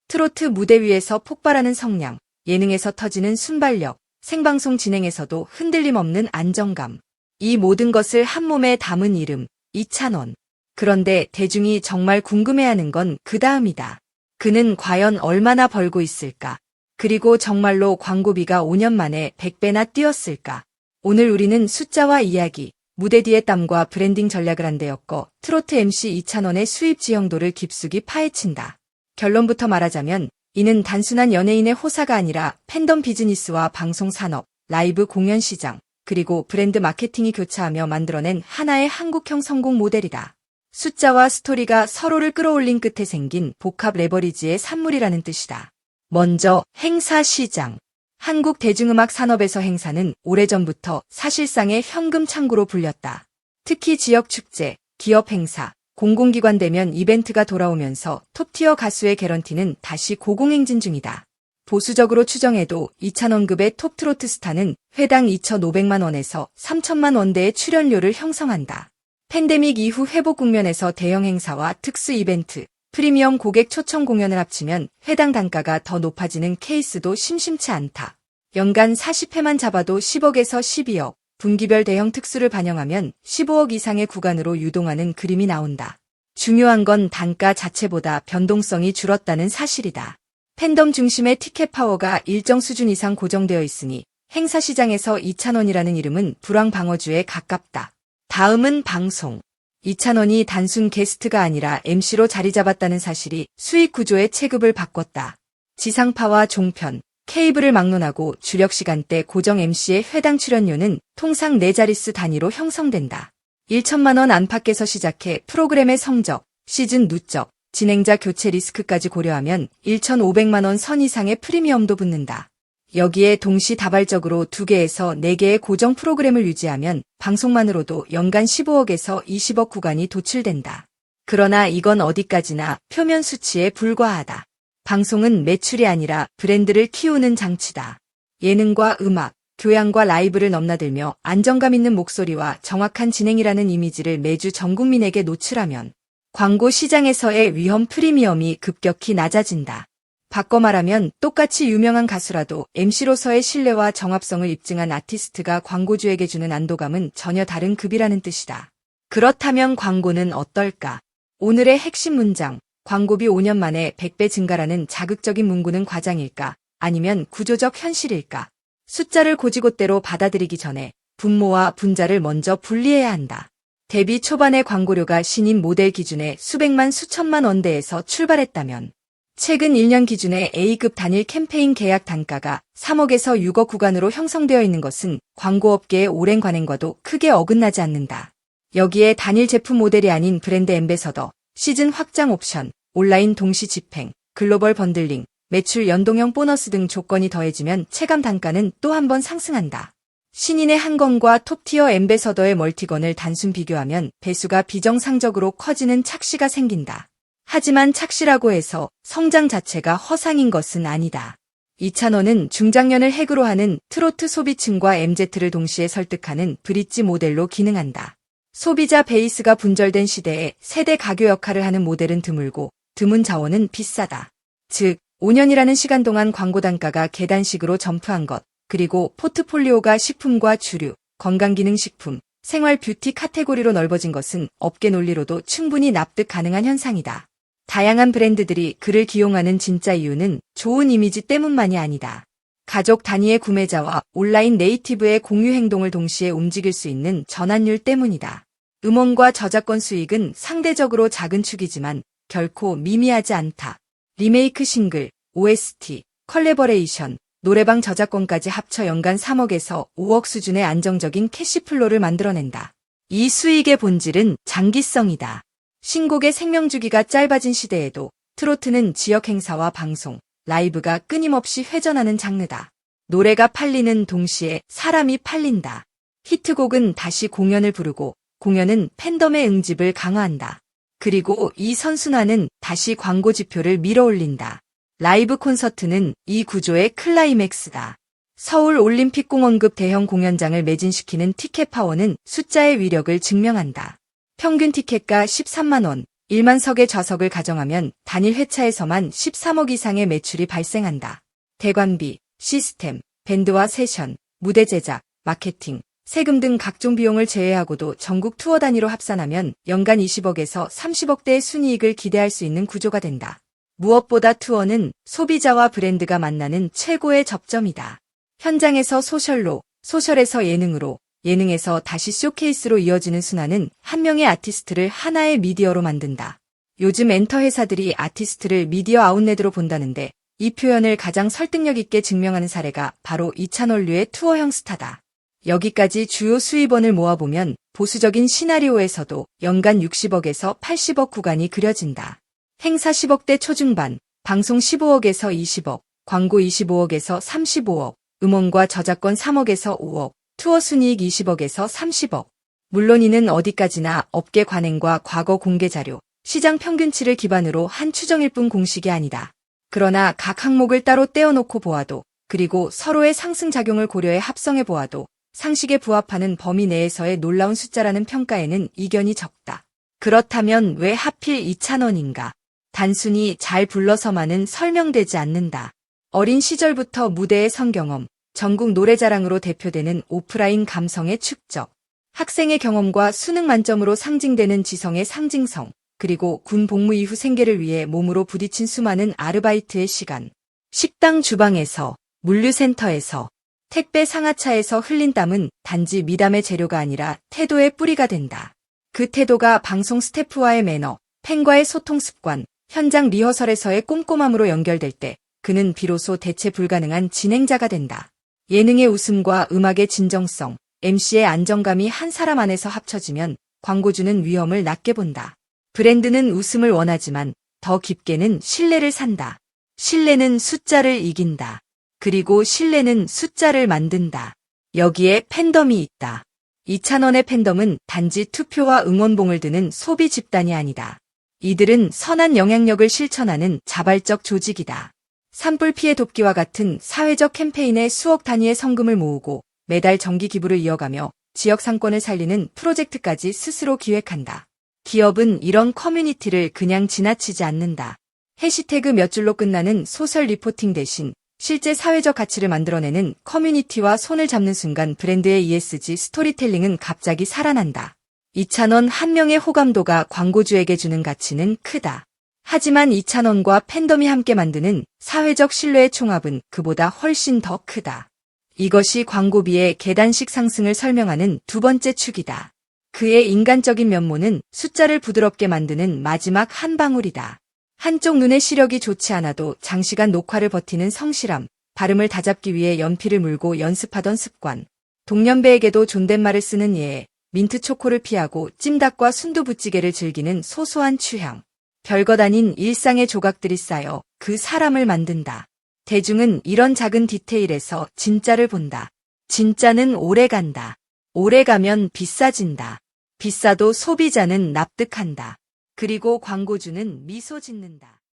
트로트 무대 위에서 폭발하는 성량, 예능에서 터지는 순발력, 생방송 진행에서도 흔들림 없는 안정감. 이 모든 것을 한 몸에 담은 이름, 이찬원. 그런데 대중이 정말 궁금해하는 건 그 다음이다. 그는 과연 얼마나 벌고 있을까? 그리고 정말로 광고비가 5년 만에 100배나 뛰었을까? 오늘 우리는 숫자와 이야기, 무대 뒤의 땀과 브랜딩 전략을 한데 엮어 트로트 MC 이찬원의 수입 지형도를 깊숙이 파헤친다. 결론부터 말하자면 이는 단순한 연예인의 호사가 아니라 팬덤 비즈니스와 방송 산업, 라이브 공연 시장, 그리고 브랜드 마케팅이 교차하며 만들어낸 하나의 한국형 성공 모델이다. 숫자와 스토리가 서로를 끌어올린 끝에 생긴 복합 레버리지의 산물이라는 뜻이다. 먼저 행사 시장. 한국 대중음악 산업에서 행사는 오래전부터 사실상의 현금 창구로 불렸다. 특히 지역 축제, 기업 행사, 공공기관 대면 이벤트가 돌아오면서 톱티어 가수의 개런티는 다시 고공행진 중이다. 보수적으로 추정해도 이찬원급의 톱 트로트 스타는 회당 2,500만 원에서 3천만 원대의 출연료를 형성한다. 팬데믹 이후 회복 국면에서 대형 행사와 특수 이벤트, 프리미엄 고객 초청 공연을 합치면 회당 단가가 더 높아지는 케이스도 심심치 않다. 연간 40회만 잡아도 10억에서 12억, 분기별 대형 특수를 반영하면 15억 이상의 구간으로 유동하는 그림이 나온다. 중요한 건 단가 자체보다 변동성이 줄었다는 사실이다. 팬덤 중심의 티켓 파워가 일정 수준 이상 고정되어 있으니 행사 시장에서 이찬원이라는 이름은 불황 방어주에 가깝다. 다음은 방송. 이찬원이 단순 게스트가 아니라 MC로 자리 잡았다는 사실이 수익 구조의 체급을 바꿨다. 지상파와 종편, 케이블을 막론하고 주력 시간대 고정 MC의 회당 출연료는 통상 4자릿수 단위로 형성된다. 1천만 원 안팎에서 시작해 프로그램의 성적, 시즌 누적, 진행자 교체 리스크까지 고려하면 1,500만 원 선 이상의 프리미엄도 붙는다. 여기에 동시다발적으로 2개에서 4개의 고정 프로그램을 유지하면 방송만으로도 연간 15억에서 20억 구간이 도출된다. 그러나 이건 어디까지나 표면 수치에 불과하다. 방송은 매출이 아니라 브랜드를 키우는 장치다. 예능과 음악, 교양과 라이브를 넘나들며 안정감 있는 목소리와 정확한 진행이라는 이미지를 매주 전 국민에게 노출하면 광고 시장에서의 위험 프리미엄이 급격히 낮아진다. 바꿔 말하면 똑같이 유명한 가수라도 MC로서의 신뢰와 정합성을 입증한 아티스트가 광고주에게 주는 안도감은 전혀 다른 급이라는 뜻이다. 그렇다면 광고는 어떨까? 오늘의 핵심 문장, 광고비 5년 만에 100배 증가라는 자극적인 문구는 과장일까? 아니면 구조적 현실일까? 숫자를 곧이곧대로 받아들이기 전에 분모와 분자를 먼저 분리해야 한다. 데뷔 초반의 광고료가 신인 모델 기준의 수백만 수천만 원대에서 출발했다면 최근 1년 기준의 A급 단일 캠페인 계약 단가가 3억에서 6억 구간으로 형성되어 있는 것은 광고업계의 오랜 관행과도 크게 어긋나지 않는다. 여기에 단일 제품 모델이 아닌 브랜드 앰베서더, 시즌 확장 옵션, 온라인 동시 집행, 글로벌 번들링, 매출 연동형 보너스 등 조건이 더해지면 체감 단가는 또 한 번 상승한다. 신인의 한건과 톱티어 앰베서더의 멀티건을 단순 비교하면 배수가 비정상적으로 커지는 착시가 생긴다. 하지만 착시라고 해서 성장 자체가 허상인 것은 아니다. 이찬원은 중장년을 핵으로 하는 트로트 소비층과 MZ를 동시에 설득하는 브릿지 모델로 기능한다. 소비자 베이스가 분절된 시대에 세대 가교 역할을 하는 모델은 드물고 드문 자원은 비싸다. 즉, 5년이라는 시간 동안 광고 단가가 계단식으로 점프한 것, 그리고 포트폴리오가 식품과 주류, 건강기능식품, 생활 뷰티 카테고리로 넓어진 것은 업계 논리로도 충분히 납득 가능한 현상이다. 다양한 브랜드들이 그를 기용하는 진짜 이유는 좋은 이미지 때문만이 아니다. 가족 단위의 구매자와 온라인 네이티브의 공유 행동을 동시에 움직일 수 있는 전환율 때문이다. 음원과 저작권 수익은 상대적으로 작은 축이지만 결코 미미하지 않다. 리메이크 싱글, OST, 컬래버레이션, 노래방 저작권까지 합쳐 연간 3억에서 5억 수준의 안정적인 캐시플로를 만들어낸다. 이 수익의 본질은 장기성이다. 신곡의 생명주기가 짧아진 시대에도 트로트는 지역 행사와 방송, 라이브가 끊임없이 회전하는 장르다. 노래가 팔리는 동시에 사람이 팔린다. 히트곡은 다시 공연을 부르고 공연은 팬덤의 응집을 강화한다. 그리고 이 선순환은 다시 광고 지표를 밀어올린다. 라이브 콘서트는 이 구조의 클라이맥스다. 서울 올림픽공원급 대형 공연장을 매진시키는 티켓 파워는 숫자의 위력을 증명한다. 평균 티켓가 13만 원, 1만 석의 좌석을 가정하면 단일 회차에서만 13억 이상의 매출이 발생한다. 대관비, 시스템, 밴드와 세션, 무대 제작, 마케팅, 세금 등 각종 비용을 제외하고도 전국 투어 단위로 합산하면 연간 20억에서 30억대의 순이익을 기대할 수 있는 구조가 된다. 무엇보다 투어는 소비자와 브랜드가 만나는 최고의 접점이다. 현장에서 소셜로, 소셜에서 예능으로, 예능에서 다시 쇼케이스로 이어지는 순환은 한 명의 아티스트를 하나의 미디어로 만든다. 요즘 엔터 회사들이 아티스트를 미디어 아웃렛으로 본다는데 이 표현을 가장 설득력 있게 증명하는 사례가 바로 이찬원류의 투어형 스타다. 여기까지 주요 수입원을 모아보면 보수적인 시나리오에서도 연간 60억에서 80억 구간이 그려진다. 행사 10억대 초중반, 방송 15억에서 20억, 광고 25억에서 35억, 음원과 저작권 3억에서 5억, 투어 순이익 20억에서 30억. 물론 이는 어디까지나 업계 관행과 과거 공개 자료, 시장 평균치를 기반으로 한 추정일 뿐 공식이 아니다. 그러나 각 항목을 따로 떼어놓고 보아도, 그리고 서로의 상승작용을 고려해 합성해 보아도 상식에 부합하는 범위 내에서의 놀라운 숫자라는 평가에는 이견이 적다. 그렇다면 왜 하필 2,000원인가? 단순히 잘 불러서만은 설명되지 않는다. 어린 시절부터 무대의 선경험, 전국 노래자랑으로 대표되는 오프라인 감성의 축적, 학생의 경험과 수능 만점으로 상징되는 지성의 상징성, 그리고 군 복무 이후 생계를 위해 몸으로 부딪힌 수많은 아르바이트의 시간, 식당 주방에서, 물류센터에서, 택배 상하차에서 흘린 땀은 단지 미담의 재료가 아니라 태도의 뿌리가 된다. 그 태도가 방송 스태프와의 매너, 팬과의 소통 습관, 현장 리허설에서의 꼼꼼함으로 연결될 때 그는 비로소 대체 불가능한 진행자가 된다. 예능의 웃음과 음악의 진정성, MC의 안정감이 한 사람 안에서 합쳐지면 광고주는 위험을 낮게 본다. 브랜드는 웃음을 원하지만 더 깊게는 신뢰를 산다. 신뢰는 숫자를 이긴다. 그리고 신뢰는 숫자를 만든다. 여기에 팬덤이 있다. 이찬원의 팬덤은 단지 투표와 응원봉을 드는 소비 집단이 아니다. 이들은 선한 영향력을 실천하는 자발적 조직이다. 산불 피해 돕기와 같은 사회적 캠페인에 수억 단위의 성금을 모으고 매달 정기 기부를 이어가며 지역 상권을 살리는 프로젝트까지 스스로 기획한다. 기업은 이런 커뮤니티를 그냥 지나치지 않는다. 해시태그 몇 줄로 끝나는 소설 리포팅 대신 실제 사회적 가치를 만들어내는 커뮤니티와 손을 잡는 순간 브랜드의 ESG 스토리텔링은 갑자기 살아난다. 이찬원 한 명의 호감도가 광고주에게 주는 가치는 크다. 하지만 이찬원과 팬덤이 함께 만드는 사회적 신뢰의 총합은 그보다 훨씬 더 크다. 이것이 광고비의 계단식 상승을 설명하는 두 번째 축이다. 그의 인간적인 면모는 숫자를 부드럽게 만드는 마지막 한 방울이다. 한쪽 눈의 시력이 좋지 않아도 장시간 녹화를 버티는 성실함, 발음을 다잡기 위해 연필을 물고 연습하던 습관, 동년배에게도 존댓말을 쓰는 예의, 민트 초코를 피하고 찜닭과 순두부찌개를 즐기는 소소한 취향. 별것 아닌 일상의 조각들이 쌓여 그 사람을 만든다. 대중은 이런 작은 디테일에서 진짜를 본다. 진짜는 오래간다. 오래가면 비싸진다. 비싸도 소비자는 납득한다. 그리고 광고주는 미소 짓는다.